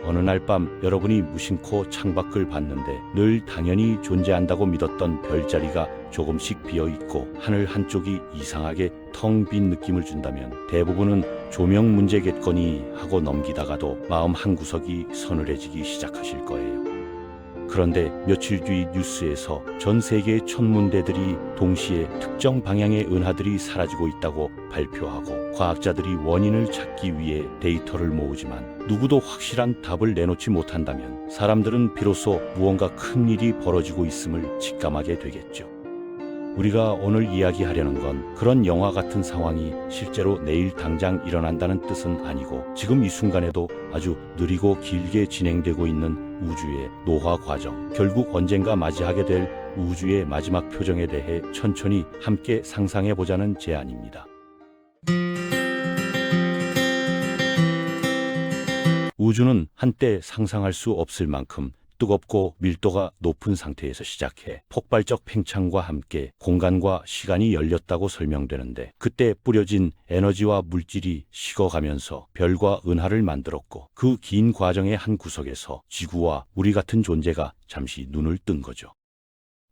어느 날 밤 여러분이 무심코 창밖을 봤는데 늘 당연히 존재한다고 믿었던 별자리가 조금씩 비어있고 하늘 한쪽이 이상하게 텅 빈 느낌을 준다면 대부분은 조명 문제겠거니 하고 넘기다가도 마음 한구석이 서늘해지기 시작하실 거예요. 그런데 며칠 뒤 뉴스에서 전 세계의 천문대들이 동시에 특정 방향의 은하들이 사라지고 있다고 발표하고 과학자들이 원인을 찾기 위해 데이터를 모으지만 누구도 확실한 답을 내놓지 못한다면 사람들은 비로소 무언가 큰 일이 벌어지고 있음을 직감하게 되겠죠. 우리가 오늘 이야기하려는 건 그런 영화 같은 상황이 실제로 내일 당장 일어난다는 뜻은 아니고 지금 이 순간에도 아주 느리고 길게 진행되고 있는 우주의 노화 과정, 결국 언젠가 맞이하게 될 우주의 마지막 표정에 대해 천천히 함께 상상해보자는 제안입니다. 우주는 한때 상상할 수 없을 만큼 뜨겁고 밀도가 높은 상태에서 시작해 폭발적 팽창과 함께 공간과 시간이 열렸다고 설명되는데 그때 뿌려진 에너지와 물질이 식어가면서 별과 은하를 만들었고 그 긴 과정의 한 구석에서 지구와 우리 같은 존재가 잠시 눈을 뜬 거죠.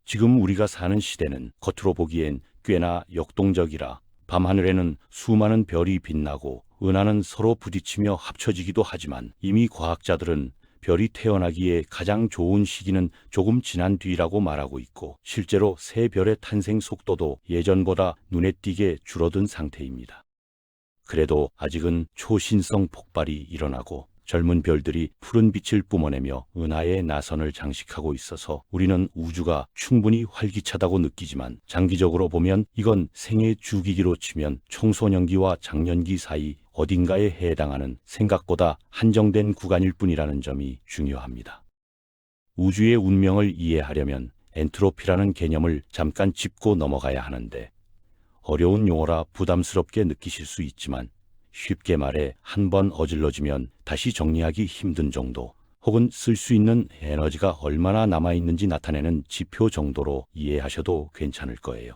지금 우리가 사는 시대는 겉으로 보기엔 꽤나 역동적이라 밤하늘에는 수많은 별이 빛나고 은하는 서로 부딪히며 합쳐지기도 하지만 이미 과학자들은 별이 태어나기에 가장 좋은 시기는 조금 지난 뒤라고 말하고 있고 실제로 새 별의 탄생 속도도 예전보다 눈에 띄게 줄어든 상태입니다. 그래도 아직은 초신성 폭발이 일어나고 젊은 별들이 푸른 빛을 뿜어내며 은하의 나선을 장식하고 있어서 우리는 우주가 충분히 활기차다고 느끼지만 장기적으로 보면 이건 생애 주기기로 치면 청소년기와 장년기 사이 어딘가에 해당하는 생각보다 한정된 구간일 뿐이라는 점이 중요합니다. 우주의 운명을 이해하려면 엔트로피라는 개념을 잠깐 짚고 넘어가야 하는데 어려운 용어라 부담스럽게 느끼실 수 있지만 쉽게 말해 한 번 어질러지면 다시 정리하기 힘든 정도 혹은 쓸 수 있는 에너지가 얼마나 남아있는지 나타내는 지표 정도로 이해하셔도 괜찮을 거예요.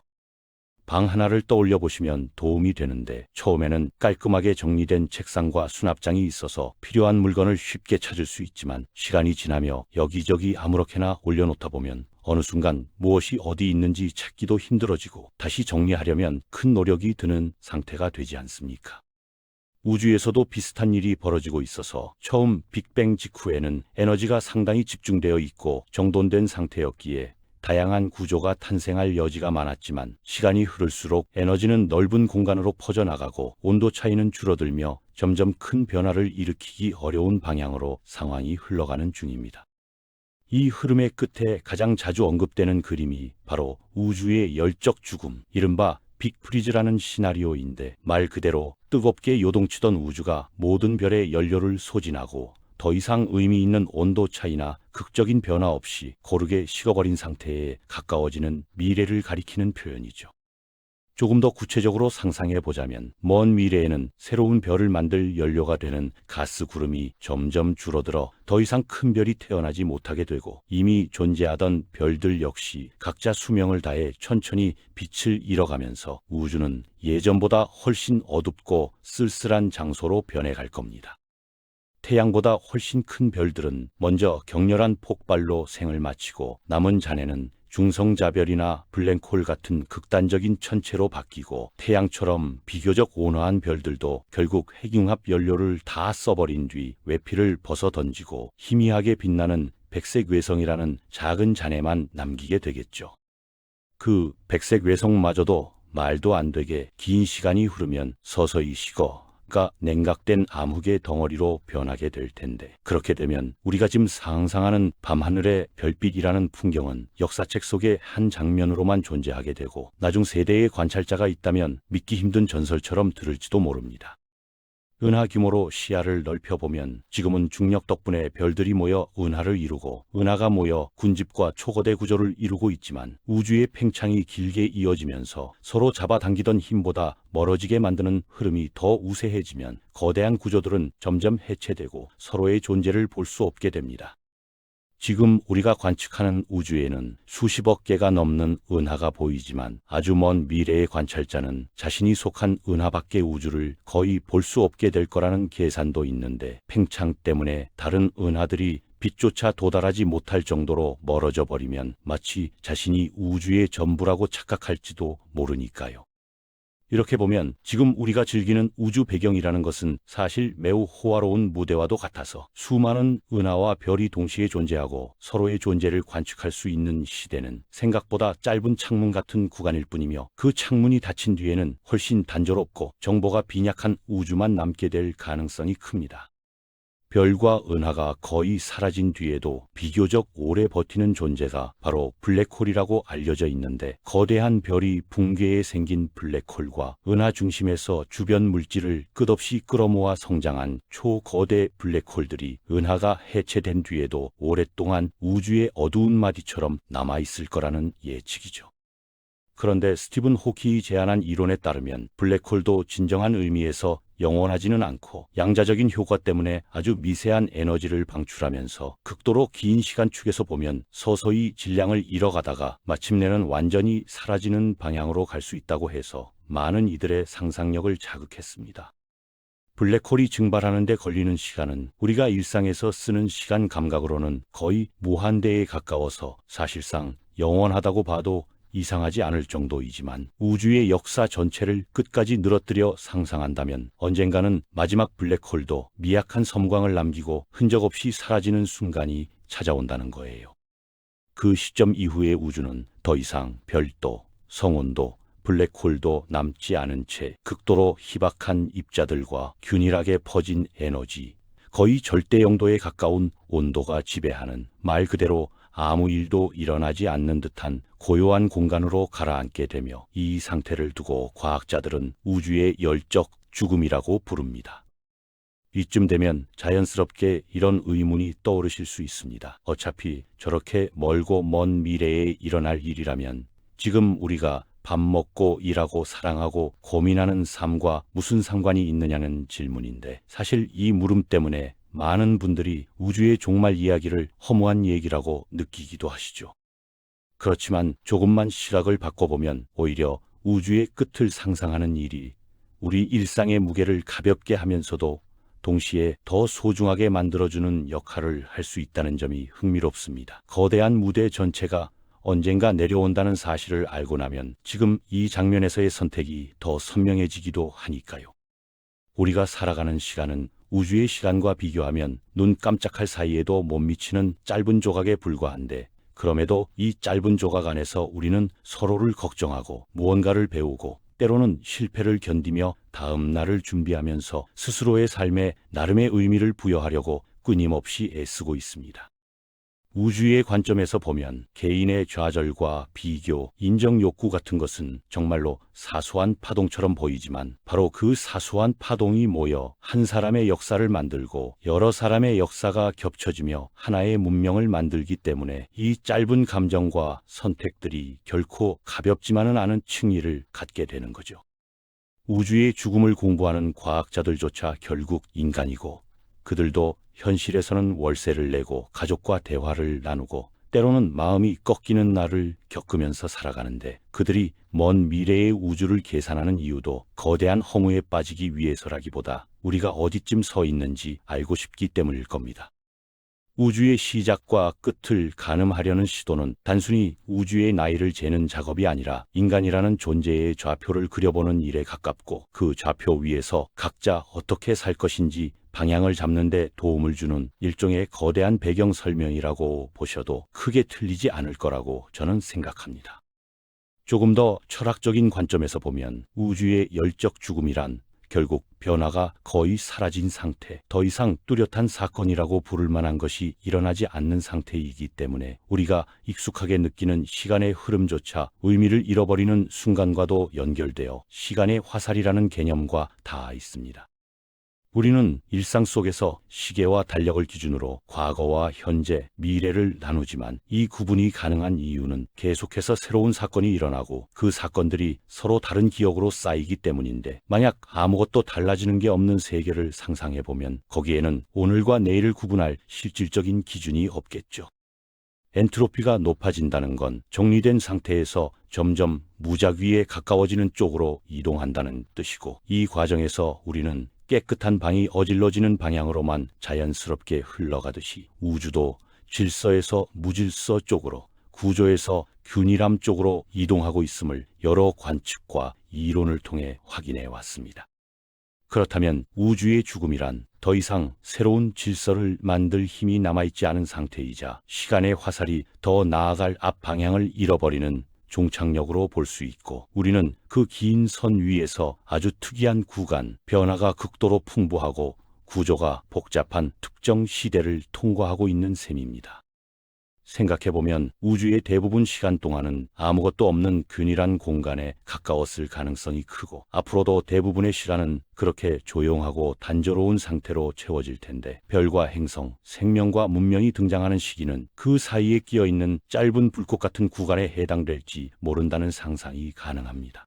방 하나를 떠올려 보시면 도움이 되는데 처음에는 깔끔하게 정리된 책상과 수납장이 있어서 필요한 물건을 쉽게 찾을 수 있지만 시간이 지나며 여기저기 아무렇게나 올려놓다 보면 어느 순간 무엇이 어디 있는지 찾기도 힘들어지고 다시 정리하려면 큰 노력이 드는 상태가 되지 않습니까? 우주에서도 비슷한 일이 벌어지고 있어서 처음 빅뱅 직후에는 에너지가 상당히 집중되어 있고 정돈된 상태였기에 다양한 구조가 탄생할 여지가 많았지만 시간이 흐를수록 에너지는 넓은 공간으로 퍼져나가고 온도 차이는 줄어들며 점점 큰 변화를 일으키기 어려운 방향으로 상황이 흘러가는 중입니다. 이 흐름의 끝에 가장 자주 언급되는 그림이 바로 우주의 열적 죽음, 이른바 빅프리즈라는 시나리오인데 말 그대로 뜨겁게 요동치던 우주가 모든 별의 연료를 소진하고 더 이상 의미 있는 온도 차이나 극적인 변화 없이 고르게 식어버린 상태에 가까워지는 미래를 가리키는 표현이죠. 조금 더 구체적으로 상상해 보자면 먼 미래에는 새로운 별을 만들 연료가 되는 가스 구름이 점점 줄어들어 더 이상 큰 별이 태어나지 못하게 되고 이미 존재하던 별들 역시 각자 수명을 다해 천천히 빛을 잃어가면서 우주는 예전보다 훨씬 어둡고 쓸쓸한 장소로 변해갈 겁니다. 태양보다 훨씬 큰 별들은 먼저 격렬한 폭발로 생을 마치고 남은 잔해는 중성자별이나 블랙홀 같은 극단적인 천체로 바뀌고 태양처럼 비교적 온화한 별들도 결국 핵융합 연료를 다 써버린 뒤 외피를 벗어던지고 희미하게 빛나는 백색 외성이라는 작은 잔해만 남기게 되겠죠. 그 백색 외성마저도 말도 안 되게 긴 시간이 흐르면 서서히 식어 냉각된 암흑의 덩어리로 변하게 될 텐데 그렇게 되면 우리가 지금 상상하는 밤하늘의 별빛이라는 풍경은 역사책 속의 한 장면으로만 존재하게 되고 나중 세대의 관찰자가 있다면 믿기 힘든 전설처럼 들을지도 모릅니다. 은하 규모로 시야를 넓혀보면 지금은 중력 덕분에 별들이 모여 은하를 이루고 은하가 모여 군집과 초거대 구조를 이루고 있지만 우주의 팽창이 길게 이어지면서 서로 잡아당기던 힘보다 멀어지게 만드는 흐름이 더 우세해지면 거대한 구조들은 점점 해체되고 서로의 존재를 볼 수 없게 됩니다. 지금 우리가 관측하는 우주에는 수십억 개가 넘는 은하가 보이지만 아주 먼 미래의 관찰자는 자신이 속한 은하 밖의 우주를 거의 볼 수 없게 될 거라는 계산도 있는데, 팽창 때문에 다른 은하들이 빛조차 도달하지 못할 정도로 멀어져 버리면 마치 자신이 우주의 전부라고 착각할지도 모르니까요. 이렇게 보면 지금 우리가 즐기는 우주 배경이라는 것은 사실 매우 호화로운 무대와도 같아서, 수많은 은하와 별이 동시에 존재하고 서로의 존재를 관측할 수 있는 시대는 생각보다 짧은 창문 같은 구간일 뿐이며, 그 창문이 닫힌 뒤에는 훨씬 단조롭고 정보가 빈약한 우주만 남게 될 가능성이 큽니다. 별과 은하가 거의 사라진 뒤에도 비교적 오래 버티는 존재가 바로 블랙홀이라고 알려져 있는데, 거대한 별이 붕괴해 생긴 블랙홀과 은하 중심에서 주변 물질을 끝없이 끌어모아 성장한 초거대 블랙홀들이 은하가 해체된 뒤에도 오랫동안 우주의 어두운 마디처럼 남아있을 거라는 예측이죠. 그런데 스티븐 호킹이 제안한 이론에 따르면 블랙홀도 진정한 의미에서 영원하지는 않고 양자적인 효과 때문에 아주 미세한 에너지를 방출하면서 극도로 긴 시간 축에서 보면 서서히 질량을 잃어가다가 마침내는 완전히 사라지는 방향으로 갈 수 있다고 해서 많은 이들의 상상력을 자극했습니다. 블랙홀이 증발하는 데 걸리는 시간은 우리가 일상에서 쓰는 시간 감각으로는 거의 무한대에 가까워서 사실상 영원하다고 봐도 이상하지 않을 정도이지만, 우주의 역사 전체를 끝까지 늘어뜨려 상상한다면 언젠가는 마지막 블랙홀도 미약한 섬광을 남기고 흔적 없이 사라지는 순간이 찾아온다는 거예요. 그 시점 이후의 우주는 더 이상 별도, 성운도, 블랙홀도 남지 않은 채 극도로 희박한 입자들과 균일하게 퍼진 에너지, 거의 절대 영도에 가까운 온도가 지배하는, 말 그대로 아무 일도 일어나지 않는 듯한 고요한 공간으로 가라앉게 되며, 이 상태를 두고 과학자들은 우주의 열적 죽음이라고 부릅니다. 이쯤 되면 자연스럽게 이런 의문이 떠오르실 수 있습니다. 어차피 저렇게 멀고 먼 미래에 일어날 일이라면 지금 우리가 밥 먹고 일하고 사랑하고 고민하는 삶과 무슨 상관이 있느냐는 질문인데, 사실 이 물음 때문에 많은 분들이 우주의 종말 이야기를 허무한 얘기라고 느끼기도 하시죠. 그렇지만 조금만 시각을 바꿔보면 오히려 우주의 끝을 상상하는 일이 우리 일상의 무게를 가볍게 하면서도 동시에 더 소중하게 만들어주는 역할을 할 수 있다는 점이 흥미롭습니다. 거대한 무대 전체가 언젠가 내려온다는 사실을 알고 나면 지금 이 장면에서의 선택이 더 선명해지기도 하니까요. 우리가 살아가는 시간은 우주의 시간과 비교하면 눈 깜짝할 사이에도 못 미치는 짧은 조각에 불과한데, 그럼에도 이 짧은 조각 안에서 우리는 서로를 걱정하고 무언가를 배우고 때로는 실패를 견디며 다음 날을 준비하면서 스스로의 삶에 나름의 의미를 부여하려고 끊임없이 애쓰고 있습니다. 우주의 관점에서 보면 개인의 좌절과 비교, 인정 욕구 같은 것은 정말로 사소한 파동처럼 보이지만, 바로 그 사소한 파동이 모여 한 사람의 역사를 만들고 여러 사람의 역사가 겹쳐지며 하나의 문명을 만들기 때문에 이 짧은 감정과 선택들이 결코 가볍지만은 않은 층위를 갖게 되는 거죠. 우주의 죽음을 공부하는 과학자들조차 결국 인간이고, 그들도 현실에서는 월세를 내고 가족과 대화를 나누고 때로는 마음이 꺾이는 날을 겪으면서 살아가는데, 그들이 먼 미래의 우주를 계산하는 이유도 거대한 허무에 빠지기 위해서라기보다 우리가 어디쯤 서 있는지 알고 싶기 때문일 겁니다. 우주의 시작과 끝을 가늠하려는 시도는 단순히 우주의 나이를 재는 작업이 아니라 인간이라는 존재의 좌표를 그려보는 일에 가깝고, 그 좌표 위에서 각자 어떻게 살 것인지 방향을 잡는 데 도움을 주는 일종의 거대한 배경 설명이라고 보셔도 크게 틀리지 않을 거라고 저는 생각합니다. 조금 더 철학적인 관점에서 보면 우주의 열적 죽음이란 결국 변화가 거의 사라진 상태, 더 이상 뚜렷한 사건이라고 부를 만한 것이 일어나지 않는 상태이기 때문에 우리가 익숙하게 느끼는 시간의 흐름조차 의미를 잃어버리는 순간과도 연결되어 시간의 화살이라는 개념과 닿아 있습니다. 우리는 일상 속에서 시계와 달력을 기준으로 과거와 현재, 미래를 나누지만, 이 구분이 가능한 이유는 계속해서 새로운 사건이 일어나고 그 사건들이 서로 다른 기억으로 쌓이기 때문인데, 만약 아무것도 달라지는 게 없는 세계를 상상해보면 거기에는 오늘과 내일을 구분할 실질적인 기준이 없겠죠. 엔트로피가 높아진다는 건 정리된 상태에서 점점 무작위에 가까워지는 쪽으로 이동한다는 뜻이고, 이 과정에서 우리는 깨끗한 방이 어질러지는 방향으로만 자연스럽게 흘러가듯이 우주도 질서에서 무질서 쪽으로, 구조에서 균일함 쪽으로 이동하고 있음을 여러 관측과 이론을 통해 확인해 왔습니다. 그렇다면 우주의 죽음이란 더 이상 새로운 질서를 만들 힘이 남아있지 않은 상태이자 시간의 화살이 더 나아갈 앞 방향을 잃어버리는 종착역으로 볼 수 있고, 우리는 그 긴 선 위에서 아주 특이한 구간, 변화가 극도로 풍부하고 구조가 복잡한 특정 시대를 통과하고 있는 셈입니다. 생각해보면 우주의 대부분 시간 동안은 아무것도 없는 균일한 공간에 가까웠을 가능성이 크고, 앞으로도 대부분의 시간은 그렇게 조용하고 단조로운 상태로 채워질 텐데, 별과 행성, 생명과 문명이 등장하는 시기는 그 사이에 끼어있는 짧은 불꽃 같은 구간에 해당될지 모른다는 상상이 가능합니다.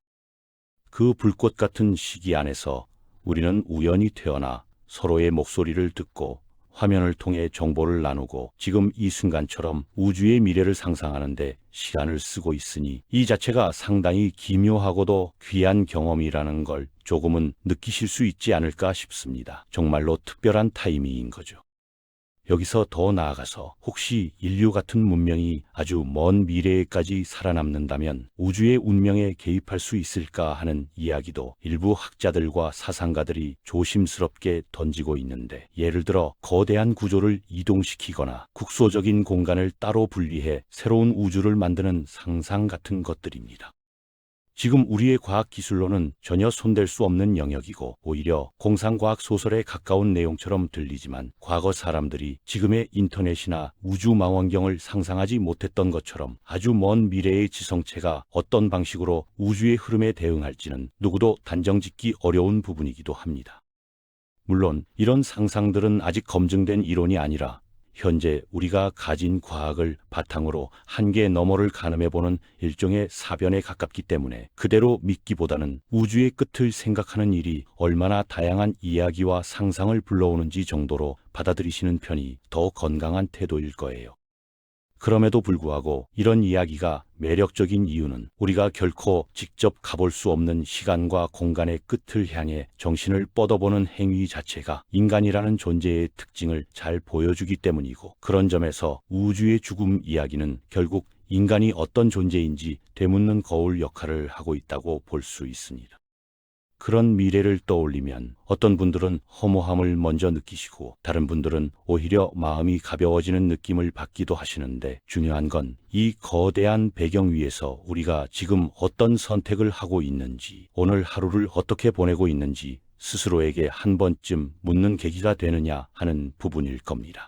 그 불꽃 같은 시기 안에서 우리는 우연히 태어나 서로의 목소리를 듣고 화면을 통해 정보를 나누고 지금 이 순간처럼 우주의 미래를 상상하는데 시간을 쓰고 있으니, 이 자체가 상당히 기묘하고도 귀한 경험이라는 걸 조금은 느끼실 수 있지 않을까 싶습니다. 정말로 특별한 타이밍인 거죠. 여기서 더 나아가서 혹시 인류 같은 문명이 아주 먼 미래에까지 살아남는다면 우주의 운명에 개입할 수 있을까 하는 이야기도 일부 학자들과 사상가들이 조심스럽게 던지고 있는데, 예를 들어 거대한 구조를 이동시키거나 국소적인 공간을 따로 분리해 새로운 우주를 만드는 상상 같은 것들입니다. 지금 우리의 과학기술로는 전혀 손댈 수 없는 영역이고, 오히려 공상과학 소설에 가까운 내용처럼 들리지만, 과거 사람들이 지금의 인터넷이나 우주망원경을 상상하지 못했던 것처럼 아주 먼 미래의 지성체가 어떤 방식으로 우주의 흐름에 대응할지는 누구도 단정짓기 어려운 부분이기도 합니다. 물론 이런 상상들은 아직 검증된 이론이 아니라 현재 우리가 가진 과학을 바탕으로 한계 너머를 가늠해보는 일종의 사변에 가깝기 때문에 그대로 믿기보다는 우주의 끝을 생각하는 일이 얼마나 다양한 이야기와 상상을 불러오는지 정도로 받아들이시는 편이 더 건강한 태도일 거예요. 그럼에도 불구하고 이런 이야기가 매력적인 이유는 우리가 결코 직접 가볼 수 없는 시간과 공간의 끝을 향해 정신을 뻗어보는 행위 자체가 인간이라는 존재의 특징을 잘 보여주기 때문이고, 그런 점에서 우주의 죽음 이야기는 결국 인간이 어떤 존재인지 되묻는 거울 역할을 하고 있다고 볼 수 있습니다. 그런 미래를 떠올리면 어떤 분들은 허무함을 먼저 느끼시고, 다른 분들은 오히려 마음이 가벼워지는 느낌을 받기도 하시는데, 중요한 건 이 거대한 배경 위에서 우리가 지금 어떤 선택을 하고 있는지, 오늘 하루를 어떻게 보내고 있는지 스스로에게 한 번쯤 묻는 계기가 되느냐 하는 부분일 겁니다.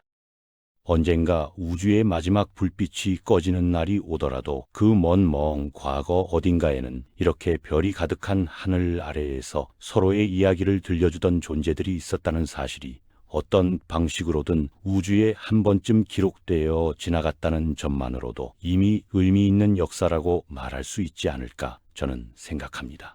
언젠가 우주의 마지막 불빛이 꺼지는 날이 오더라도 그 먼 과거 어딘가에는 이렇게 별이 가득한 하늘 아래에서 서로의 이야기를 들려주던 존재들이 있었다는 사실이 어떤 방식으로든 우주에 한 번쯤 기록되어 지나갔다는 점만으로도 이미 의미 있는 역사라고 말할 수 있지 않을까 저는 생각합니다.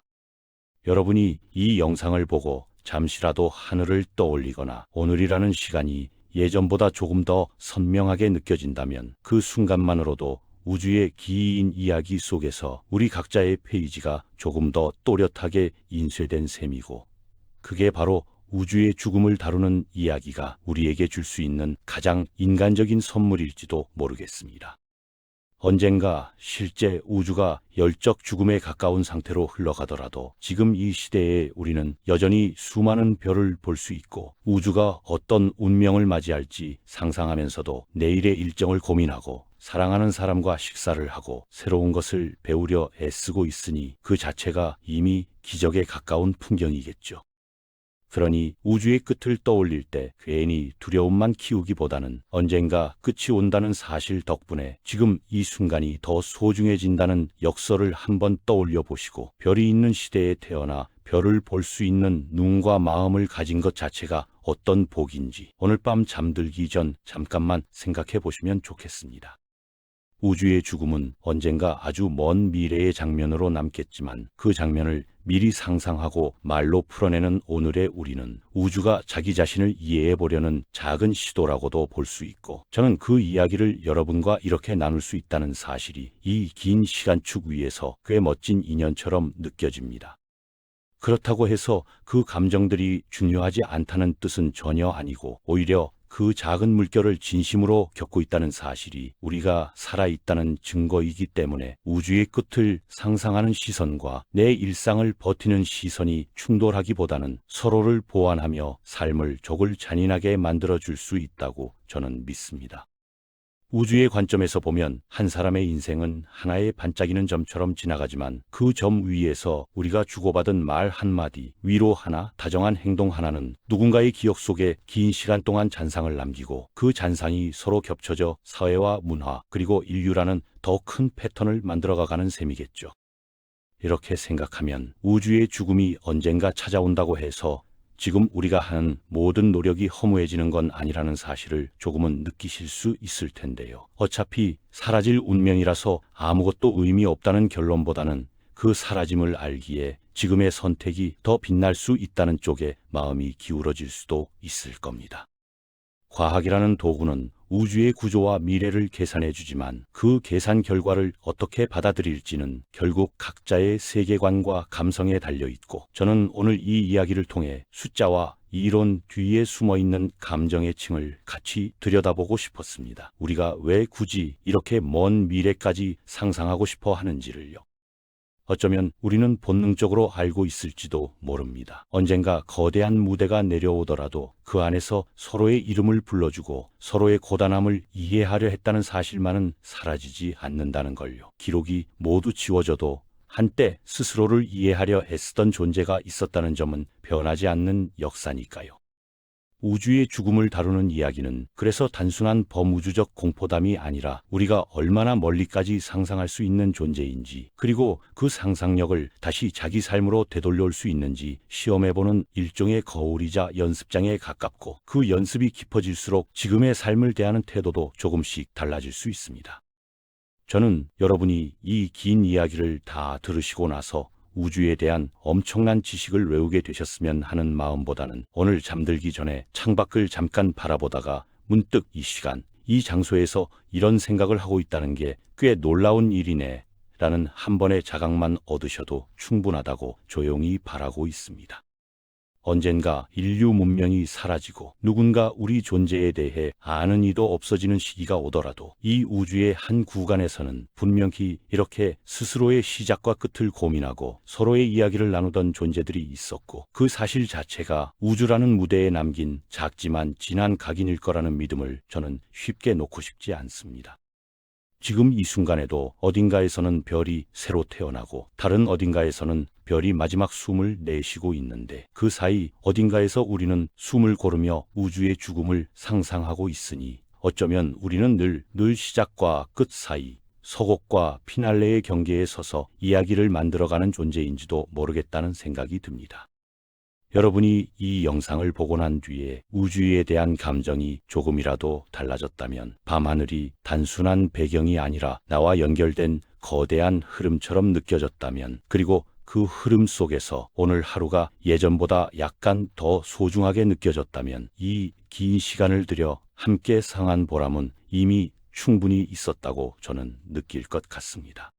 여러분이 이 영상을 보고 잠시라도 하늘을 떠올리거나 오늘이라는 시간이 예전보다 조금 더 선명하게 느껴진다면, 그 순간만으로도 우주의 긴 이야기 속에서 우리 각자의 페이지가 조금 더 또렷하게 인쇄된 셈이고, 그게 바로 우주의 죽음을 다루는 이야기가 우리에게 줄 수 있는 가장 인간적인 선물일지도 모르겠습니다. 언젠가 실제 우주가 열적 죽음에 가까운 상태로 흘러가더라도 지금 이 시대에 우리는 여전히 수많은 별을 볼 수 있고, 우주가 어떤 운명을 맞이할지 상상하면서도 내일의 일정을 고민하고 사랑하는 사람과 식사를 하고 새로운 것을 배우려 애쓰고 있으니 그 자체가 이미 기적에 가까운 풍경이겠죠. 그러니 우주의 끝을 떠올릴 때 괜히 두려움만 키우기보다는 언젠가 끝이 온다는 사실 덕분에 지금 이 순간이 더 소중해진다는 역설을 한번 떠올려 보시고, 별이 있는 시대에 태어나 별을 볼 수 있는 눈과 마음을 가진 것 자체가 어떤 복인지 오늘 밤 잠들기 전 잠깐만 생각해 보시면 좋겠습니다. 우주의 죽음은 언젠가 아주 먼 미래의 장면으로 남겠지만 그 장면을 미리 상상하고 말로 풀어내는 오늘의 우리는 우주가 자기 자신을 이해해 보려는 작은 시도라고도 볼 수 있고, 저는 그 이야기를 여러분과 이렇게 나눌 수 있다는 사실이 이 긴 시간축 위에서 꽤 멋진 인연처럼 느껴집니다. 그렇다고 해서 그 감정들이 중요하지 않다는 뜻은 전혀 아니고, 오히려 그 작은 물결을 진심으로 겪고 있다는 사실이 우리가 살아있다는 증거이기 때문에 우주의 끝을 상상하는 시선과 내 일상을 버티는 시선이 충돌하기보다는 서로를 보완하며 삶을 조금 잔인하게 만들어줄 수 있다고 저는 믿습니다. 우주의 관점에서 보면 한 사람의 인생은 하나의 반짝이는 점처럼 지나가지만 그 점 위에서 우리가 주고받은 말 한마디, 위로 하나, 다정한 행동 하나는 누군가의 기억 속에 긴 시간 동안 잔상을 남기고, 그 잔상이 서로 겹쳐져 사회와 문화 그리고 인류라는 더 큰 패턴을 만들어가는 셈이겠죠. 이렇게 생각하면 우주의 죽음이 언젠가 찾아온다고 해서 지금 우리가 하는 모든 노력이 허무해지는 건 아니라는 사실을 조금은 느끼실 수 있을 텐데요. 어차피 사라질 운명이라서 아무것도 의미 없다는 결론보다는 그 사라짐을 알기에 지금의 선택이 더 빛날 수 있다는 쪽에 마음이 기울어질 수도 있을 겁니다. 과학이라는 도구는 우주의 구조와 미래를 계산해 주지만 그 계산 결과를 어떻게 받아들일지는 결국 각자의 세계관과 감성에 달려 있고, 저는 오늘 이 이야기를 통해 숫자와 이론 뒤에 숨어있는 감정의 층을 같이 들여다보고 싶었습니다. 우리가 왜 굳이 이렇게 먼 미래까지 상상하고 싶어 하는지를요. 어쩌면 우리는 본능적으로 알고 있을지도 모릅니다. 언젠가 거대한 무대가 내려오더라도 그 안에서 서로의 이름을 불러주고 서로의 고단함을 이해하려 했다는 사실만은 사라지지 않는다는 걸요. 기록이 모두 지워져도 한때 스스로를 이해하려 애쓰던 존재가 있었다는 점은 변하지 않는 역사니까요. 우주의 죽음을 다루는 이야기는 그래서 단순한 범우주적 공포담이 아니라 우리가 얼마나 멀리까지 상상할 수 있는 존재인지, 그리고 그 상상력을 다시 자기 삶으로 되돌려올 수 있는지 시험해보는 일종의 거울이자 연습장에 가깝고, 그 연습이 깊어질수록 지금의 삶을 대하는 태도도 조금씩 달라질 수 있습니다. 저는 여러분이 이 긴 이야기를 다 들으시고 나서 우주에 대한 엄청난 지식을 외우게 되셨으면 하는 마음보다는 오늘 잠들기 전에 창밖을 잠깐 바라보다가 문득 이 시간, 이 장소에서 이런 생각을 하고 있다는 게 꽤 놀라운 일이네 라는 한 번의 자각만 얻으셔도 충분하다고 조용히 바라고 있습니다. 언젠가 인류 문명이 사라지고 누군가 우리 존재에 대해 아는 이도 없어지는 시기가 오더라도 이 우주의 한 구간에서는 분명히 이렇게 스스로의 시작과 끝을 고민하고 서로의 이야기를 나누던 존재들이 있었고, 그 사실 자체가 우주라는 무대에 남긴 작지만 진한 각인일 거라는 믿음을 저는 쉽게 놓고 싶지 않습니다. 지금 이 순간에도 어딘가에서는 별이 새로 태어나고 다른 어딘가에서는 별이 마지막 숨을 내쉬고 있는데, 그 사이 어딘가에서 우리는 숨을 고르며 우주의 죽음을 상상하고 있으니 어쩌면 우리는 늘 시작과 끝 사이, 서곡과 피날레의 경계에 서서 이야기를 만들어가는 존재인지도 모르겠다는 생각이 듭니다. 여러분이 이 영상을 보고 난 뒤에 우주에 대한 감정이 조금이라도 달라졌다면, 밤하늘이 단순한 배경이 아니라 나와 연결된 거대한 흐름처럼 느껴졌다면, 그리고 그 흐름 속에서 오늘 하루가 예전보다 약간 더 소중하게 느껴졌다면, 이 긴 시간을 들여 함께 상한 보람은 이미 충분히 있었다고 저는 느낄 것 같습니다.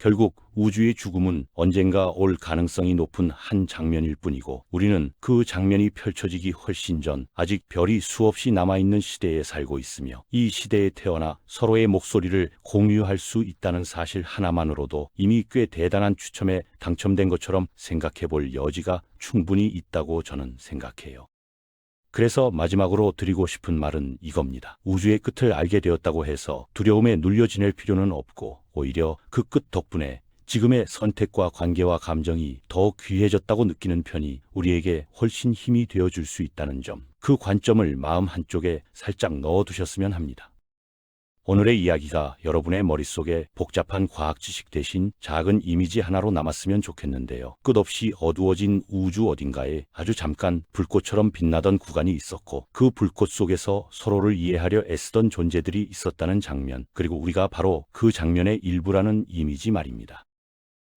결국 우주의 죽음은 언젠가 올 가능성이 높은 한 장면일 뿐이고, 우리는 그 장면이 펼쳐지기 훨씬 전 아직 별이 수없이 남아있는 시대에 살고 있으며, 이 시대에 태어나 서로의 목소리를 공유할 수 있다는 사실 하나만으로도 이미 꽤 대단한 추첨에 당첨된 것처럼 생각해 볼 여지가 충분히 있다고 저는 생각해요. 그래서 마지막으로 드리고 싶은 말은 이겁니다. 우주의 끝을 알게 되었다고 해서 두려움에 눌려 지낼 필요는 없고, 오히려 그 끝 덕분에 지금의 선택과 관계와 감정이 더 귀해졌다고 느끼는 편이 우리에게 훨씬 힘이 되어줄 수 있다는 점, 그 관점을 마음 한쪽에 살짝 넣어두셨으면 합니다. 오늘의 이야기가 여러분의 머릿속에 복잡한 과학 지식 대신 작은 이미지 하나로 남았으면 좋겠는데요. 끝없이 어두워진 우주 어딘가에 아주 잠깐 불꽃처럼 빛나던 구간이 있었고 그 불꽃 속에서 서로를 이해하려 애쓰던 존재들이 있었다는 장면, 그리고 우리가 바로 그 장면의 일부라는 이미지 말입니다.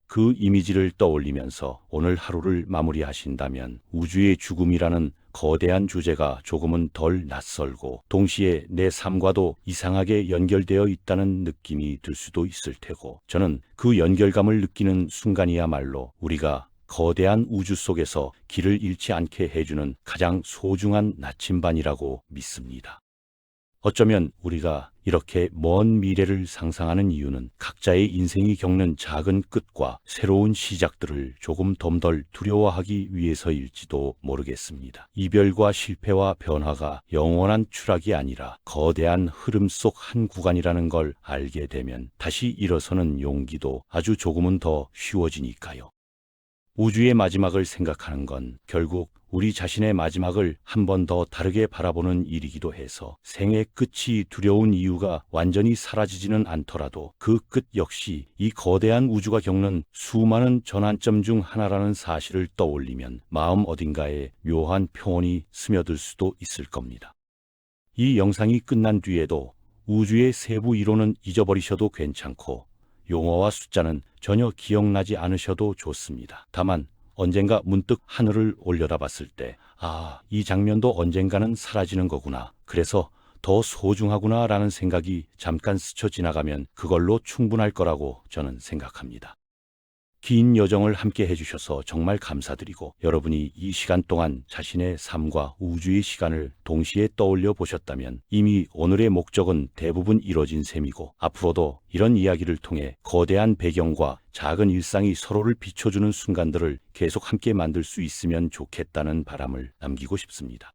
그 이미지를 떠올리면서 오늘 하루를 마무리하신다면 우주의 죽음이라는 거대한 주제가 조금은 덜 낯설고 동시에 내 삶과도 이상하게 연결되어 있다는 느낌이 들 수도 있을 테고, 저는 그 연결감을 느끼는 순간이야말로 우리가 거대한 우주 속에서 길을 잃지 않게 해주는 가장 소중한 나침반이라고 믿습니다. 어쩌면 우리가 이렇게 먼 미래를 상상하는 이유는 각자의 인생이 겪는 작은 끝과 새로운 시작들을 조금 덜 두려워하기 위해서일지도 모르겠습니다. 이별과 실패와 변화가 영원한 추락이 아니라 거대한 흐름 속 한 구간이라는 걸 알게 되면 다시 일어서는 용기도 아주 조금은 더 쉬워지니까요. 우주의 마지막을 생각하는 건 결국 우리 자신의 마지막을 한 번 더 다르게 바라보는 일이기도 해서 생의 끝이 두려운 이유가 완전히 사라지지는 않더라도 그 끝 역시 이 거대한 우주가 겪는 수많은 전환점 중 하나라는 사실을 떠올리면 마음 어딘가에 묘한 평온이 스며들 수도 있을 겁니다. 이 영상이 끝난 뒤에도 우주의 세부 이론은 잊어버리셔도 괜찮고 용어와 숫자는 전혀 기억나지 않으셔도 좋습니다. 다만 언젠가 문득 하늘을 올려다봤을 때, 이 장면도 언젠가는 사라지는 거구나, 그래서 더 소중하구나 라는 생각이 잠깐 스쳐 지나가면 그걸로 충분할 거라고 저는 생각합니다. 긴 여정을 함께 해주셔서 정말 감사드리고, 여러분이 이 시간 동안 자신의 삶과 우주의 시간을 동시에 떠올려 보셨다면 이미 오늘의 목적은 대부분 이뤄진 셈이고, 앞으로도 이런 이야기를 통해 거대한 배경과 작은 일상이 서로를 비춰주는 순간들을 계속 함께 만들 수 있으면 좋겠다는 바람을 남기고 싶습니다.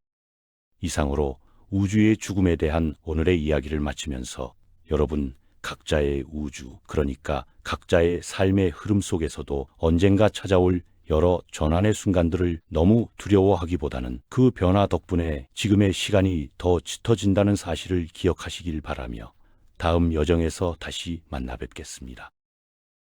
이상으로 우주의 죽음에 대한 오늘의 이야기를 마치면서 여러분 각자의 우주, 그러니까 각자의 삶의 흐름 속에서도 언젠가 찾아올 여러 전환의 순간들을 너무 두려워하기보다는 그 변화 덕분에 지금의 시간이 더 짙어진다는 사실을 기억하시길 바라며 다음 여정에서 다시 만나 뵙겠습니다.